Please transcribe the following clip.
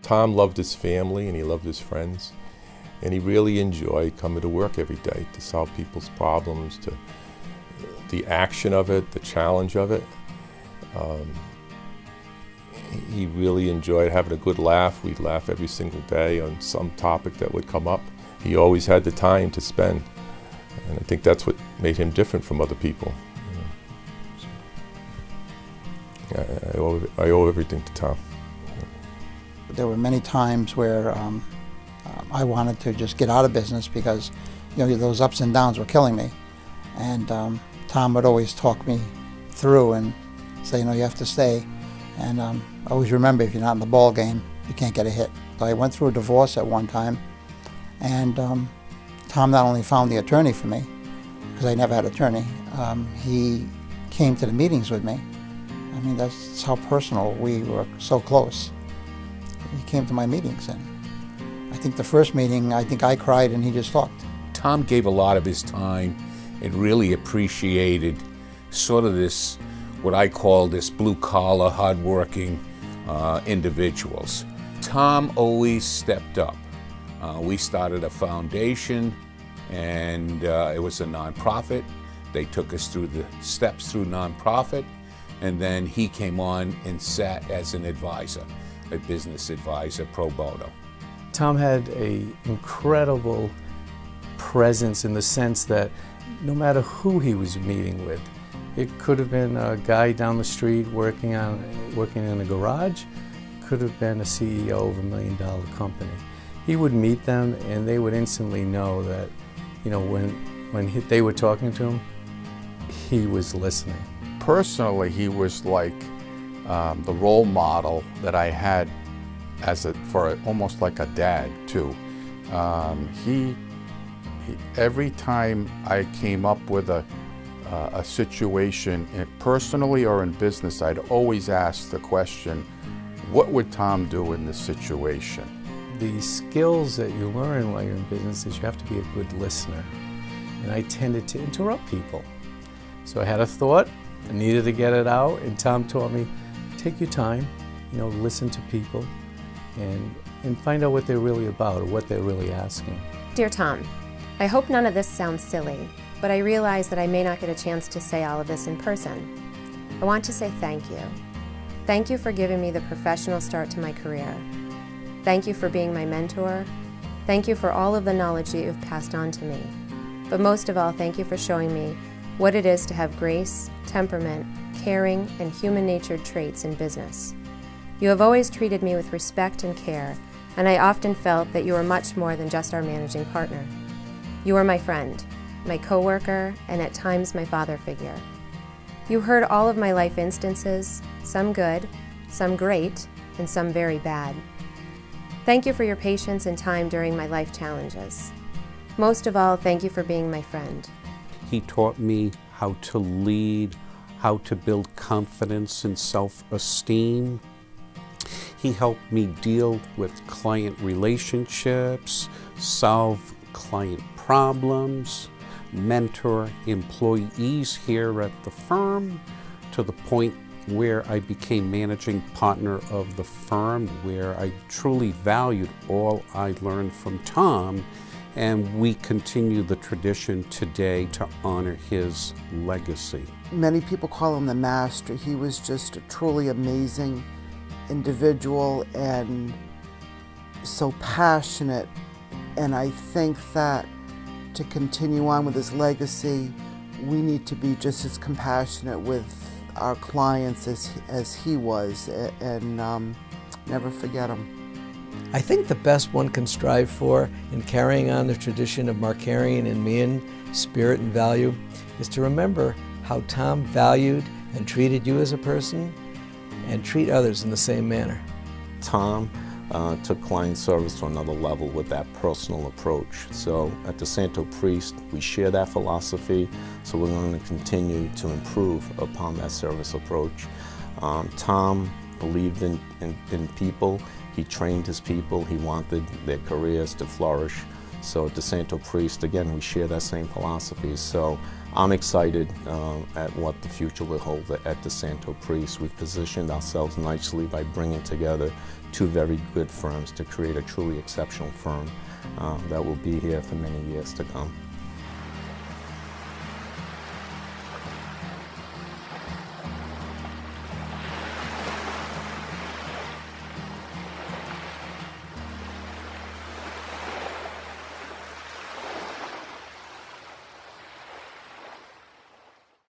Tom loved his family and he loved his friends, and he really enjoyed coming to work every day to solve people's problems, to the action of it, the challenge of it. He really enjoyed having a good laugh. We'd laugh every single day on some topic that would come up. He always had the time to spend, and I think that's what made him different from other people. I owe everything to Tom. There were many times where I wanted to just get out of business because, those ups and downs were killing me. And Tom would always talk me through and say, you have to stay. And I always remember, if you're not in the ball game, you can't get a hit. So I went through a divorce at one time, and Tom not only found the attorney for me, because I never had an attorney, he came to the meetings with me. I mean, that's how personal we were, so close. He came to my meetings, and I think the first meeting, I cried and he just talked. Tom gave a lot of his time and really appreciated sort of this, what I call this blue-collar, hard-working individuals. Tom always stepped up. We started a foundation, and it was a nonprofit. They took us through the steps through nonprofit, and then he came on and sat as an advisor, a business advisor pro bono. Tom had an incredible presence in the sense that no matter who he was meeting with, it could have been a guy down the street working in a garage, could have been a CEO of $1 million company. He would meet them and they would instantly know that, when they were talking to him, he was listening. Personally, he was like the role model that I had almost like a dad too. Every time I came up with a situation, personally or in business, I'd always ask the question, what would Tom do in this situation? The skills that you learn while you're in business is you have to be a good listener. And I tended to interrupt people. So I had a thought, I needed to get it out, and Tom taught me, take your time, listen to people and find out what they're really about or what they're really asking. Dear Tom, I hope none of this sounds silly, but I realize that I may not get a chance to say all of this in person. I want to say thank you. Thank you for giving me the professional start to my career. Thank you for being my mentor. Thank you for all of the knowledge that you've passed on to me. But most of all, thank you for showing me what it is to have grace, temperament, caring, and human-natured traits in business. You have always treated me with respect and care, and I often felt that you were much more than just our managing partner. You are my friend, my coworker, and at times my father figure. You heard all of my life instances, some good, some great, and some very bad. Thank you for your patience and time during my life challenges. Most of all, thank you for being my friend. He taught me how to lead, how to build confidence and self-esteem. He helped me deal with client relationships, solve client problems, mentor employees here at the firm, to the point where I became managing partner of the firm, where I truly valued all I learned from Tom, and we continue the tradition today to honor his legacy. Many people call him the master. He was just a truly amazing individual and so passionate, and I think that to continue on with his legacy, we need to be just as compassionate with our clients as he was, and never forget him. I think the best one can strive for in carrying on the tradition of Markarian and Meedhan spirit and value is to remember how Tom valued and treated you as a person, and treat others in the same manner. Tom took client service to another level with that personal approach. So at DiSanto Priest, we share that philosophy, so we're going to continue to improve upon that service approach. Tom believed in people. He trained his people. He wanted their careers to flourish. So at DiSanto Priest, again, we share that same philosophy. So I'm excited at what the future will hold at DiSanto Priest. We've positioned ourselves nicely by bringing together two very good firms to create a truly exceptional firm that will be here for many years to come.